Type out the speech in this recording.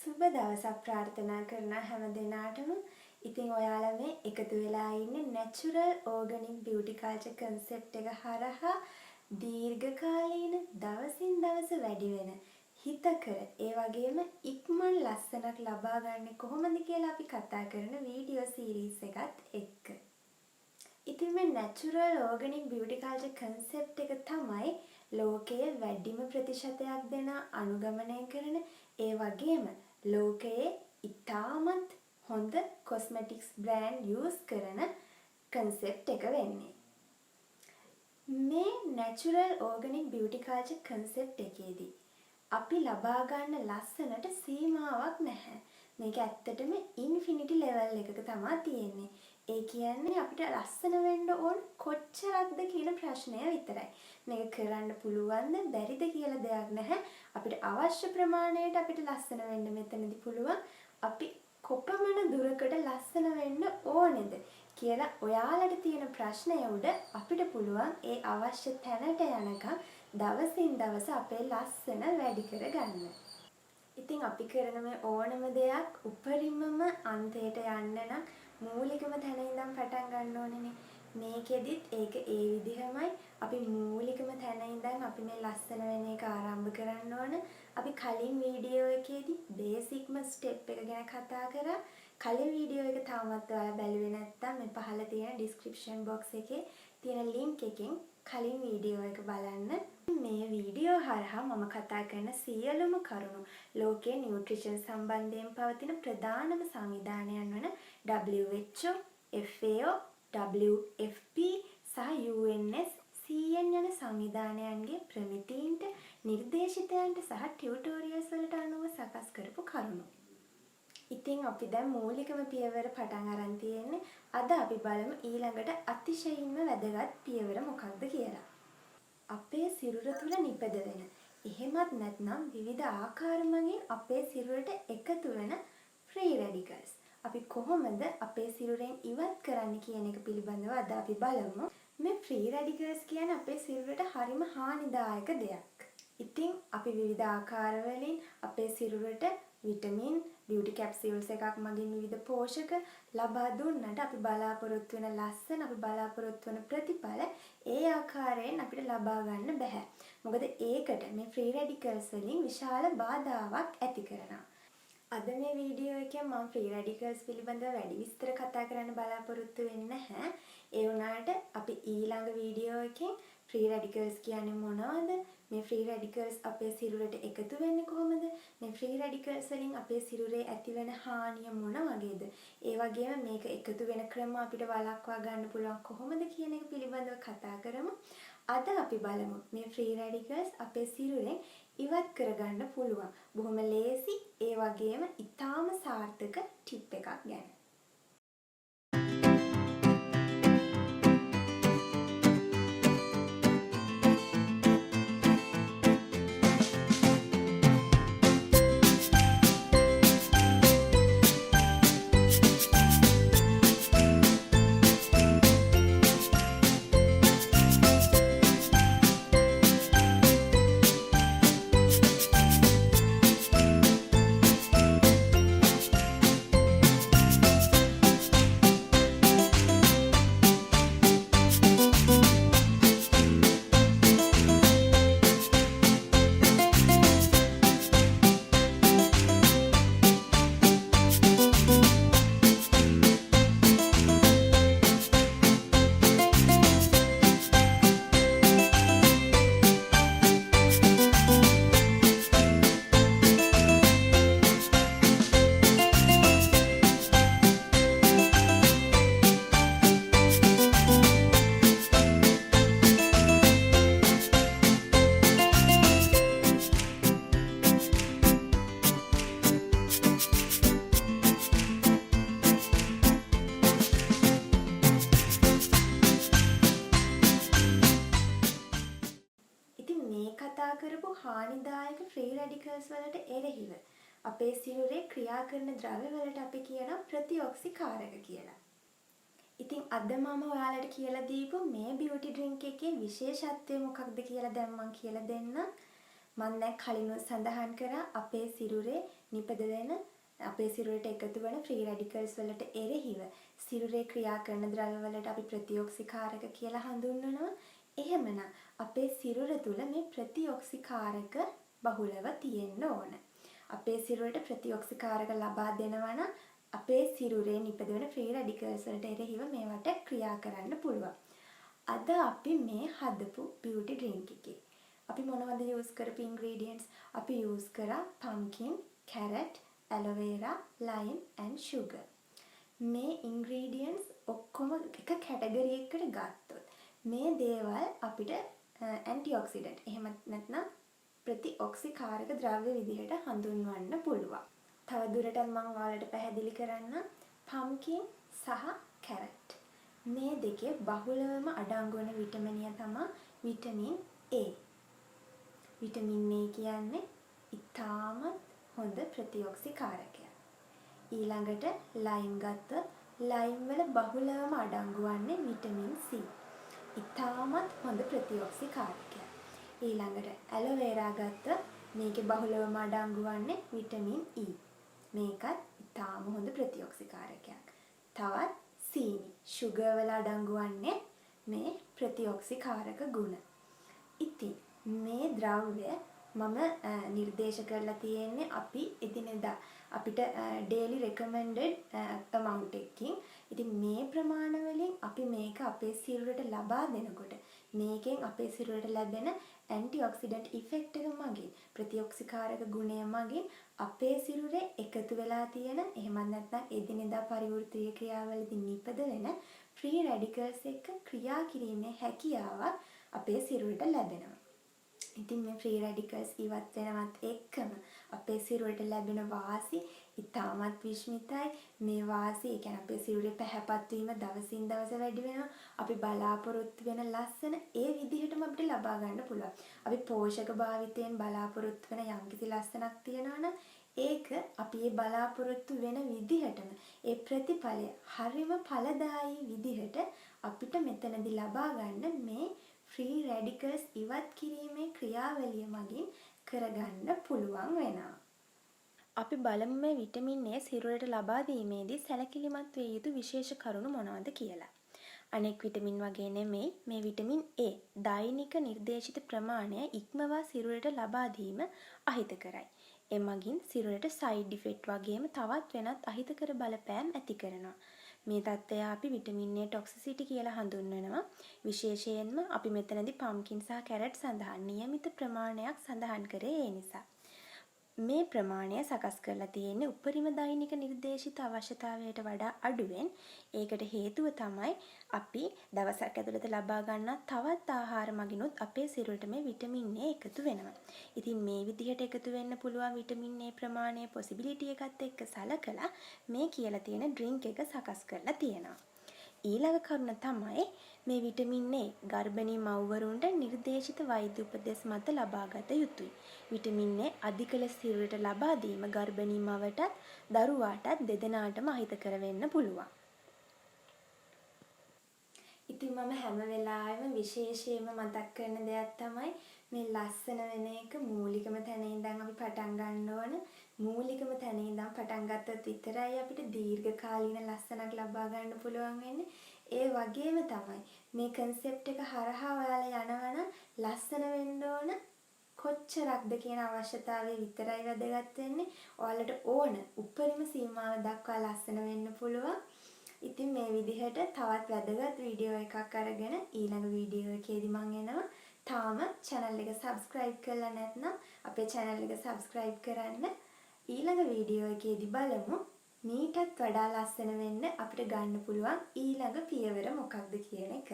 සුබ දවසක් ප්‍රාර්ථනා කරන හැම දිනාටම. ඉතින් ඔයාලා මේ එකතු වෙලා ඉන්නේ natural organic beauty culture concept එක හරහා දීර්ඝකාලීන දවසින් දවස වැඩි වෙන හිතකර ඒ වගේම ඉක්මන් ලස්සනක් ලබා ගන්න කොහොමද කියලා අපි කතා කරන වීඩියෝ සීරීස් එකත් එක්ක. ඉතින් මේ natural organic beauty culture concept එක තමයි ලෝකයේ වැඩිම ප්‍රතිශතයක් දෙන අනුගමනය කරන ඒ වගේම ලෝකයේ ඉතාමත් හොඳ cosmetics brand use කරන concept එක වෙන්නේ. මේ natural organic beauty culture concept එකේදී අපි ලබා ගන්න ලස්සනට සීමාවක් නැහැ. මේක ඇත්තටම infinity level එකක තමයි තියෙන්නේ. ඒ කියන්නේ අපිට ලස්සන වෙන්න ඕන කොච්චරක්ද කියන ප්‍රශ්නය විතරයි. මේක කරන්න පුළුවන්ද බැරිද කියලා දෙයක් නැහැ. අපිට අවශ්‍ය ප්‍රමාණයට අපිට ලස්සන වෙන්න මෙතනදී පුළුවන්. අපි කොපමණ දුරකට ලස්සන වෙන්න ඕනේද කියලා ඔයාලට තියෙන ප්‍රශ්නය උඩ අපිට පුළුවන් ඒ අවශ්‍ය තැනට යනකම් දවසින් දවස අපේ ලස්සන වැඩි කරගන්න. ඉතින් අපි කරන මේ ඕනම දෙයක් උපරිමම අන්තයට යන්න නම් මූලිකම තැන ඉඳන් පටන් ගන්න ඕනේනේ. මේකෙදිත් ඒක ඒ විදිහමයි. අපි මූලිකම තැන ඉඳන් අපි මේ ලස්සන වෙන එක ආරම්භ කරන්න ඕන. අපි කලින් වීඩියෝ එකේදී බේසික්ම ස්ටෙප් එක ගැන කතා කරා. කලින් වීඩියෝ එක තාමත් ඔයාලා බැලුවේ නැත්නම් මේ පහළ තියෙන description box එකේ තියෙන link එකෙන් කලින් වීඩියෝ එක බලන්න. මේ වීඩියෝ හරහා මම කතා කරන සියලුම කරුණු ලෝකයේ නියුට්‍රිෂන් සම්බන්ධයෙන් පවතින ප්‍රධානම සංවිධානයන් වන WHO, FAO, WFP සහ UNSCN යන සංවිධානයන්ගේ ප්‍රමිතීන්ට, නිර්දේශිතයන්ට සහ ටියුටෝරියල්ස් වලට අනුව සකස් කරපු කරුණු. ඉතින් අපි දැන් මූලිකම පියවර පටන් අරන් තියෙන්නේ. අද අපි බලමු ඊළඟට අතිශයින්ම වැදගත් පියවර මොකක්ද කියලා. අපේ සිරුර තුල නිපද වෙන, එහෙමත් නැත්නම් විවිධ ආකාර මගින් අපේ සිරුරට එකතු වෙන free radicals. අපි කොහොමද අපේ සිරුරෙන් ඉවත් කරන්නේ කියන එක පිළිබඳව අද අපි බලමු. මේ free radicals කියන්නේ අපේ සිරුරට හරිම හානිදායක දෙයක්. ඉතින් අපි විවිධ ආකාර වලින් අපේ සිරුරට විටමින්, beauty capsules එකක් මගින් විවිධ පෝෂක ලබා දුන්නට අපි බලාපොරොත්තු වෙන ලස්සන, අපි බලාපොරොත්තු වෙන ප්‍රතිඵල ඒ ආකාරයෙන් අපිට ලබා ගන්න බෑ. මොකද ඒකට මේ free radicals වලින් විශාල බාධාවක් ඇති කරනවා. අද මේ වීඩියෝ එකෙන් මම free radicals පිළිබඳව වැඩි විස්තර කතා කරන්න බලාපොරොත්තු වෙන්නේ නැහැ. ඒ වුණාට අපි ඊළඟ වීඩියෝ එකෙන් free radicals කියන්නේ මොනවද? මේ free radicals අපේ සිරුරට එකතු වෙන්නේ කොහොමද? මේ free radicals වලින් අපේ සිරුරේ ඇතිවන හානිය මොන වගේද? ඒ වගේම මේක එකතු වෙන ක්‍රම අපිට වළක්වා ගන්න පුළුවන් කොහොමද කියන එක පිළිබඳව කතා කරමු. අද අපි බලමු මේ free radicals අපේ සිරුරෙන් ඉවත් කරගන්න පුළුවන් බොහොම ලේසි ඒ වගේම ඉතාම සාර්ථක ටිප් එකක් ගැන. කරපු හානිදායක free radicals වලට එරෙහිව අපේ සිරුරේ ක්‍රියා කරන ද්‍රව්‍ය වලට අපි කියන ප්‍රතිඔක්සිකාරක කියලා. ඉතින් අද මම ඔයාලට කියලා දීපු මේ beauty drink එකේ විශේෂත්වය මොකක්ද කියලා දැන් මම කියලා දෙන්නම්. මම දැන් කලිනුත් සඳහන් කරා අපේ සිරුරේ නිපද වෙන අපේ සිරුරට එකතු වෙන ෆ්‍රී රැඩිකල්ස් වලට එරෙහිව සිරුරේ ක්‍රියා කරන ද්‍රව්‍ය වලට අපි ප්‍රතිඔක්සිකාරක කියලා හඳුන්වනවා. එහෙමනම් අපේ සිරුර තුල මේ ප්‍රතිඔක්සිකාරක බහුලව තියෙන්න ඕන. අපේ සිරුරට ප්‍රතිඔක්සිකාරක ලබා දෙනවා නම් අපේ සිරුරේ නිපද වෙන ෆ්‍රී රැඩිකල්ස් වලට එරෙහිව මේවට ක්‍රියා කරන්න පුළුවන්. අද අපි මේ හදපු බියුටි ඩ්‍රින්ක් එකේ අපි මොනවද යූස් කරපු ඉන්ග්‍රීඩියන්ට්ස්? අපි යූස් කරා pumpkin, carrot, aloe vera, lime and sugar. මේ ඉන්ග්‍රීඩියන්ට්ස් ඔක්කොම එක කැටගරි එකකට ගත්තොත් මේ දේවල් අපිට ඇන්ටිඔක්සිඩන්ට් එහෙම නැත්නම් ප්‍රතිඔක්සිකාරක ද්‍රව්‍ය විදිහට හඳුන්වන්න පුළුවන්. තව දුරටත් මම ඔයාලට පැහැදිලි කරන්න pumpkin සහ carrot. මේ දෙකේ බහුලවම අඩංගු වන විටමිනය තමයි විටමින් A. විටමින් A කියන්නේ ඉතාමත් හොඳ ප්‍රතිඔක්සිකාරකයක්. ඊළඟට ලයිම් ගත්තොත් ලයිම් වල බහුලවම අඩංගු වන්නේ විටමින් C. ඉතාමත් හොඳ ප්‍රතිඔක්සිකාරකයක්. ඊළඟට ඇලෝ වේරා ගත්තොත් මේකේ බහුලවම අඩංගු වන්නේ විටමින් E. මේකත් ඉතාම හොඳ ප්‍රතිඔක්සිකාරකයක්. තවත් සීනි, sugar වල අඩංගු වන්නේ මේ ප්‍රතිඔක්සිකාරක ගුණ. ඉතින් මේ ද්‍රව්‍ය මම නිර්දේශ කරලා තියෙන්නේ අපි එදිනෙදා අපිට daily recommended amount එකකින්. ඉතින් මේ ප්‍රමාණ වලින් අපි මේක අපේ සිරුරට ලබා දෙනකොට මේකෙන් අපේ සිරුරට ලැබෙන ඇන්ටිඔක්සිඩන්ට් ඉෆෙක්ට් එක මගින් ප්‍රතිඔක්සිකාරක ගුණය මගින් අපේ සිරුරේ එකතු වෙලා තියෙන එහෙමත් නැත්නම් එදිනෙදා පරිවෘත්තීය ක්‍රියාවලදී නිපද වෙන ෆ්‍රී රැඩිකල්ස් එක්ක ක්‍රියා කිරීමේ හැකියාවක් අපේ සිරුරට ලැබෙනවා. ඉතින් මේ ෆ්‍රී රැඩිකල්ස් ඉවත් වෙනවත් එක්කම අපේ සිරුරට ලැබෙන වාසි ඉතාමත් විශ්මිතයි. මේ වාසි ඒ කියන්නේ අපේ සිරුරේ පැහැපත් වීම දවසින් දවස වැඩි වෙනවා. අපි බලාපොරොත්තු වෙන ලස්සන ඒ විදිහටම අපිට ලබා ගන්න පුළුවන්. අපි පෝෂක භාවිතයෙන් බලාපොරොත්තු වෙන යම්කිසි ලස්සනක් තියනවා නම් ඒක අපි ඒ බලාපොරොත්තු වෙන විදිහටම ඒ ප්‍රතිඵලය හරිම ඵලදායී විදිහට අපිට මෙතනදී ලබා ගන්න මේ ෆ්‍රී රැඩිකල්ස් ඉවත් කිරීමේ ක්‍රියාවලිය මගින් කරගන්න පුළුවන් වෙනවා. අපි බලමු මේ විටමින් A සිරුරට ලබා දීමේදී සැලකිලිමත් විය යුතු විශේෂ කරුණු මොනවද කියලා. අනෙක් විටමින් වගේ නෙමෙයි මේ විටමින් A දෛනික නිර්දේශිත ප්‍රමාණය ඉක්මවා සිරුරට ලබා දීම අහිතකරයි. එමගින් සිරුරට සයිඩ් ඉෆෙක්ට් වගේම තවත් වෙනත් අහිතකර බලපෑම් ඇති කරනවා. මේ තත්ත්වය අපි විටමින් A ටොක්සිසිටි කියලා හඳුන්වනවා. විශේෂයෙන්ම අපි මෙතනදී pumpkin සහ carrot සඳහා નિયમિત ප්‍රමාණයක් සඳහන් කරේ ඒ නිසා. මේ ප්‍රමාණය සකස් කරලා තියෙන්නේ උපරිම දෛනික නිර්දේශිත අවශ්‍යතාවයට වඩා අඩුවෙන්. ඒකට හේතුව තමයි අපි දවසක් ඇතුළත ලබා ගන්නා තවත් ආහාර මගිනුත් අපේ සිරුරට මේ විටමින් A එකතු වෙනවා. ඉතින් මේ විදිහට එකතු වෙන්න පුළුවන් විටමින් A ප්‍රමාණය possibility එකත් එක්ක සලකලා මේ කියලා තියෙන drink එක සකස් කරලා තියෙනවා. ඊළඟ කරුණ තමයි මේ විටමින් A ගර්භණී මව්වරුන්ට නිර්දේශිත වෛද්‍ය උපදෙස් මත ලබාගත යුතුයි. විටමින් A අධික ලෙස සිරුරට ලබා දීම ගර්භණී මවටත් දරුවාටත් දෙදෙනාටම අහිතකර වෙන්න පුළුවන්. ඉතින් මම හැම වෙලාවෙම විශේෂයෙන්ම මතක් කරන දෙයක් තමයි මේ ලස්සන වෙන එක මූලිකම තැන ඉඳන් අපි පටන් ගන්න ඕන. මූලිකම තැන ඉඳන් පටන් ගත්තොත් විතරයි අපිට දීර්ඝකාලීන ලස්සනක් ලබා ගන්න පුළුවන් වෙන්නේ. ඒ වගේම තමයි මේ concept එක හරහා ඔයාලා යනවනම් ලස්සන වෙන්න ඕන කොච්චරක්ද කියන අවශ්‍යතාවය විතරයි වැදගත් වෙන්නේ. ඔයාලට ඕන උපරිම සීමාව දක්වා ලස්සන වෙන්න පුළුවන්. ඉතින් මේ විදිහට තවත් වැදගත් වීඩියෝ එකක් අරගෙන ඊළඟ වීඩියෝ එකේදී මම එනවා. තාම channel එක subscribe කරලා නැත්නම් අපේ channel එක subscribe කරන්න. ඊළඟ වීඩියෝ එකේදී බලමු මීටත් වඩා ලස්සන වෙන්න අපිට ගන්න පුළුවන් ඊළඟ පියවර මොකක්ද කියන එක.